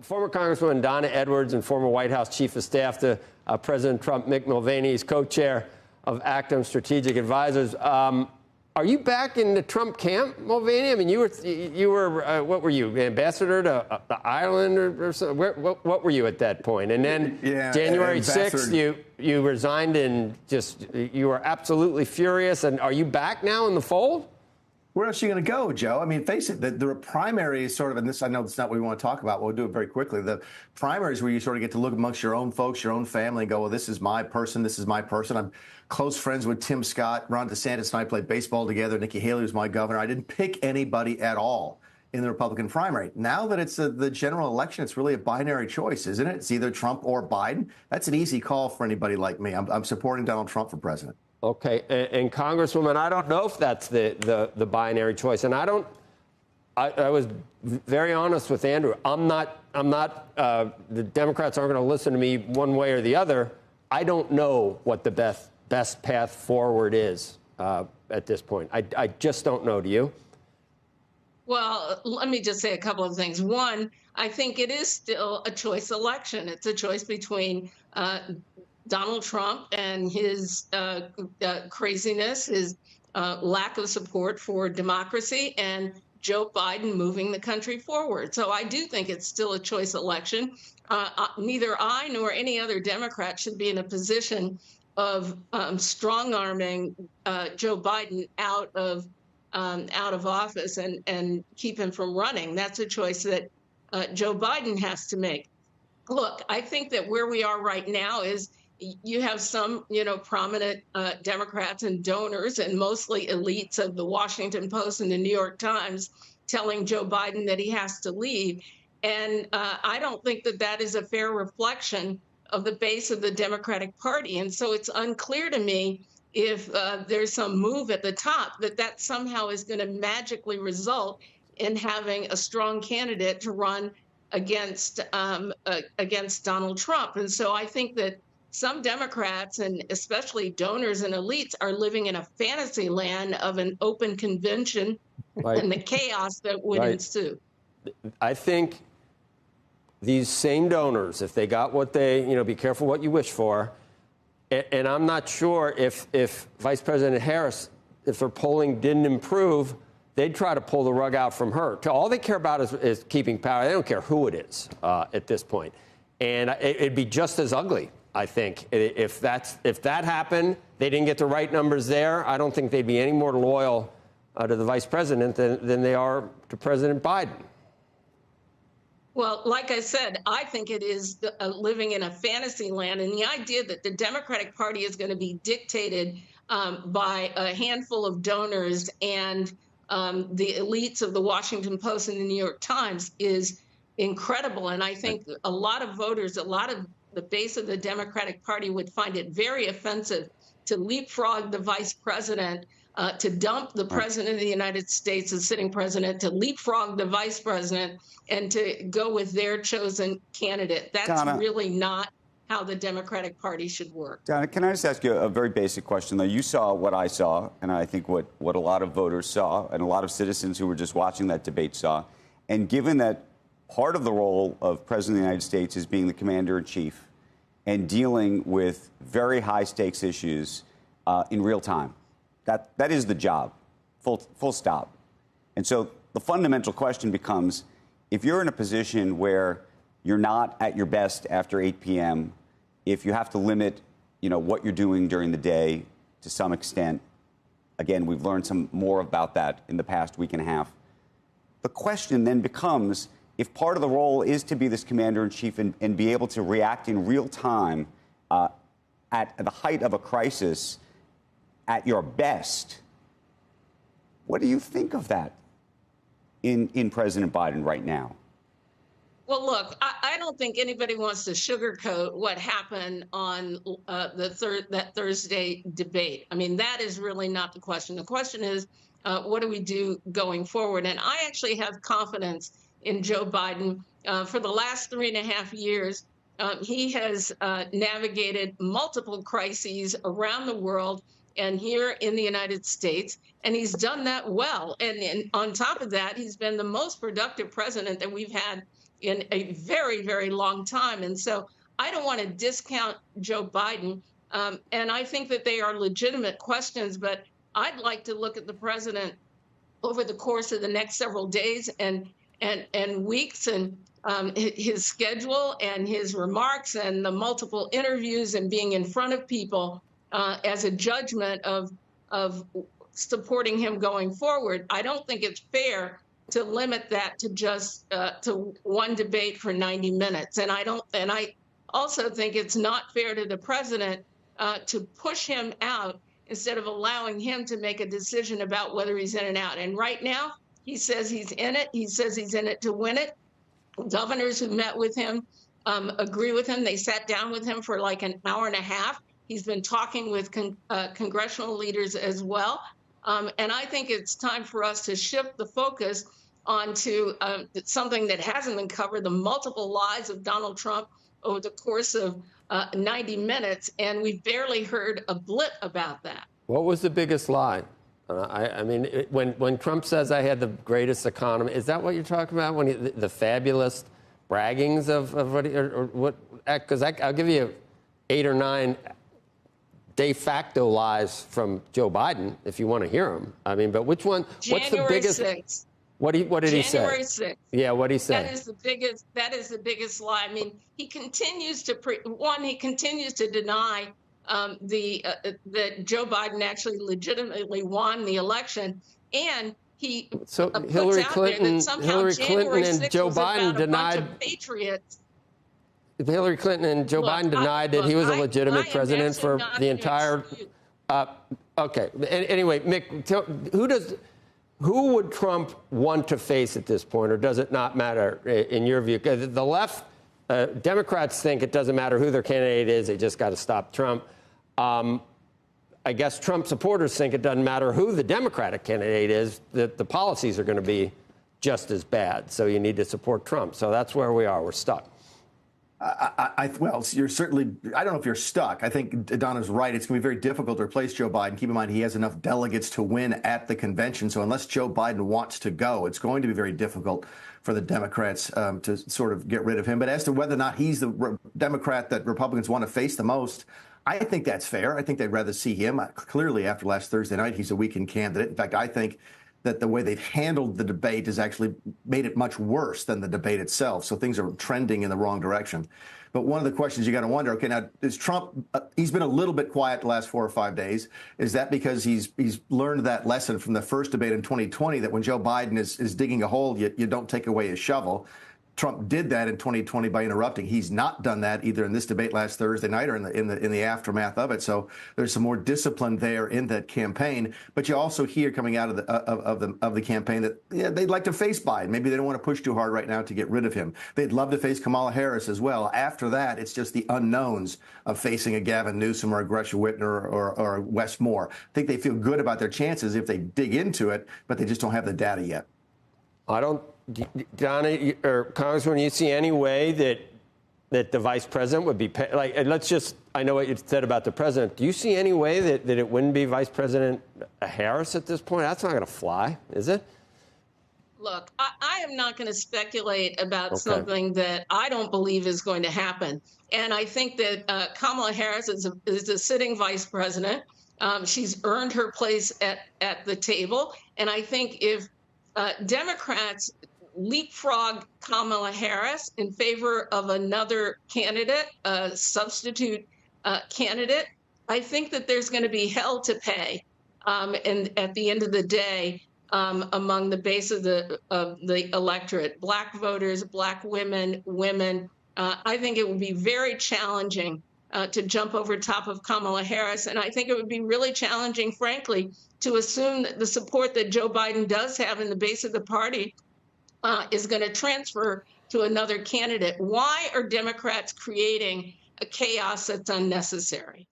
Former Congresswoman Donna Edwards and former White House Chief of Staff to President Trump, Mick Mulvaney, is co-chair of Actum Strategic Advisors. Are you back in the Trump camp, Mulvaney? I mean, you were what were you, ambassador to Ireland or something? What were you at that point? And then January 6th, you resigned and you were absolutely furious. And are you back now in the fold? Where else are you going to go, Joe? I mean, face it, the primary is sort of, and this, I know it's not what we want to talk about, but we'll do it very quickly. The primary is where you sort of get to look amongst your own folks, your own family, and go, well, this is my person, this is my person. I'm close friends with Tim Scott, Ron DeSantis and I played baseball together. Nikki Haley was my governor. I didn't pick anybody at all in the Republican primary. Now that it's the general election, it's really a binary choice, isn't it? It's either Trump or Biden. That's an easy call for anybody like me. I'm supporting Donald Trump for president. Okay, and Congresswoman, I don't know if that's the binary choice, and I was very honest with Andrew. I'm not. The Democrats aren't going to listen to me one way or the other. I don't know what the best path forward is at this point. I just don't know. Do you? Well, let me just say a couple of things. One, I think it is still a choice election. It's a choice between Donald Trump and his craziness, his lack of support for democracy, and Joe Biden moving the country forward. So I do think it's still a choice election. Neither I nor any other Democrat should be in a position of strong-arming Joe Biden out of office and keep him from running. That's a choice that Joe Biden has to make. Look, I think that where we are right now is you have some, prominent Democrats and donors and mostly elites of the Washington Post and the New York Times telling Joe Biden that he has to leave. And I don't think that that is a fair reflection of the base of the Democratic Party. And so it's unclear to me if there's some move at the top that somehow is going to magically result in having a strong candidate to run against Donald Trump. And so I think that some Democrats, and especially donors and elites, are living in a fantasy land of an open convention and the chaos that would ensue. I think these same donors, if they got what they, be careful what you wish for, and I'm not sure if Vice President Harris, if her polling didn't improve, they'd try to pull the rug out from her. All they care about is keeping power. They don't care who it is at this point. And it'd be just as ugly, I think, if that happened. They didn't get the right numbers there. I don't think they'd be any more loyal to the vice president than they are to President Biden. Well, like I said, I think it is living in a fantasy land. And the idea that the Democratic Party is going to be dictated by a handful of donors and the elites of the Washington Post and the New York Times is incredible. And I think a lot of voters, a lot of the base of the Democratic Party would find it very offensive to leapfrog the vice president, to dump the president of the United States, the sitting president, to leapfrog the vice president, and to go with their chosen candidate. That's Donna, really not how the Democratic Party should work. Donna, can I just ask you a very basic question, though? You saw what I saw, and I think what a lot of voters saw, and a lot of citizens who were just watching that debate saw. And given that part of the role of President of the United States is being the commander-in-chief and dealing with very high-stakes issues in real time, that is the job, full stop. And so the fundamental question becomes, if you're in a position where you're not at your best after 8 p.m., if you have to limit, what you're doing during the day to some extent, again, we've learned some more about that in the past week and a half. The question then becomes, if part of the role is to be this commander-in-chief and be able to react in real time at the height of a crisis at your best, what do you think of that in President Biden right now? Well, look, I don't think anybody wants to sugarcoat what happened on that Thursday debate. I mean, that is really not the question. The question is, what do we do going forward? And I actually have confidence in Joe Biden. For the last 3.5 years, he has navigated multiple crises around the world and here in the United States, and he's done that well. And on top of that, he's been the most productive president that we've had in a very, very long time. And so I don't want to discount Joe Biden. And I think that they are legitimate questions, but I'd like to look at the president over the course of the next several days and weeks, and his schedule and his remarks and the multiple interviews and being in front of people as a judgment of supporting him going forward. I don't think it's fair to limit that to just to one debate for 90 minutes. And I also think it's not fair to the president to push him out instead of allowing him to make a decision about whether he's in and out. And right now, he says he's in it. He says he's in it to win it. Governors who met with him agree with him. They sat down with him for like an hour and a half. He's been talking with congressional leaders as well. And I think it's time for us to shift the focus onto something that hasn't been covered, the multiple lies of Donald Trump over the course of 90 minutes. And we've barely heard a blip about that. What was the biggest lie? I mean, when Trump says I had the greatest economy, is that what you're talking about? When the fabulous braggings of what? Because I'll give you 8 or 9 de facto lies from Joe Biden if you want to hear them. I mean, but which one? What's the biggest? 6th. What did he say? January 6th. Yeah, what did he say? That is the biggest lie. I mean, he continues to he continues to deny that Joe Biden actually legitimately won the election, and he Hillary Clinton and Joe Biden denied. Patriots. Hillary Clinton and Joe Biden denied that he was a legitimate president for the entire. Okay. Anyway, Mick, who would Trump want to face at this point, or does it not matter in your view? The left, Democrats think it doesn't matter who their candidate is; they just got to stop Trump. I guess Trump supporters think it doesn't matter who the Democratic candidate is; that the policies are going to be just as bad. So you need to support Trump. So that's where we are. We're stuck. Well, you're certainly, I don't know if you're stuck. I think Donna's right. It's going to be very difficult to replace Joe Biden. Keep in mind, he has enough delegates to win at the convention. So unless Joe Biden wants to go, it's going to be very difficult for the Democrats to sort of get rid of him. But as to whether or not he's the Democrat that Republicans want to face the most, I think that's fair. I think they'd rather see him. Clearly, after last Thursday night, he's a weakened candidate. In fact, I think that the way they've handled the debate has actually made it much worse than the debate itself. So things are trending in the wrong direction. But one of the questions you got to wonder, okay, now is Trump, he's been a little bit quiet the last 4 or 5 days. Is that because he's learned that lesson from the first debate in 2020 that when Joe Biden is digging a hole, you don't take away his shovel? Trump did that in 2020 by interrupting. He's not done that either in this debate last Thursday night or in the aftermath of it. So there's some more discipline there in that campaign. But you also hear coming out of the campaign that they'd like to face Biden. Maybe they don't want to push too hard right now to get rid of him. They'd love to face Kamala Harris as well. After that, it's just the unknowns of facing a Gavin Newsom or a Gretchen Whitmer or Wes Moore. I think they feel good about their chances if they dig into it, but they just don't have the data yet. Donna or Congressman, you see any way that the vice president would be like? I know what you said about the president. Do you see any way that it wouldn't be Vice President Harris at this point? That's not going to fly, is it? Look, I am not going to speculate about something that I don't believe is going to happen. And I think that Kamala Harris is a sitting vice president. She's earned her place at the table. And I think if Democrats leapfrog Kamala Harris in favor of another candidate, a substitute candidate, I think that there's going to be hell to pay. And at the end of the day, among the base of the electorate, Black voters, Black women, I think it would be very challenging to jump over top of Kamala Harris. And I think it would be really challenging, frankly, to assume that the support that Joe Biden does have in the base of the party is going to transfer to another candidate. Why are Democrats creating a chaos that's unnecessary?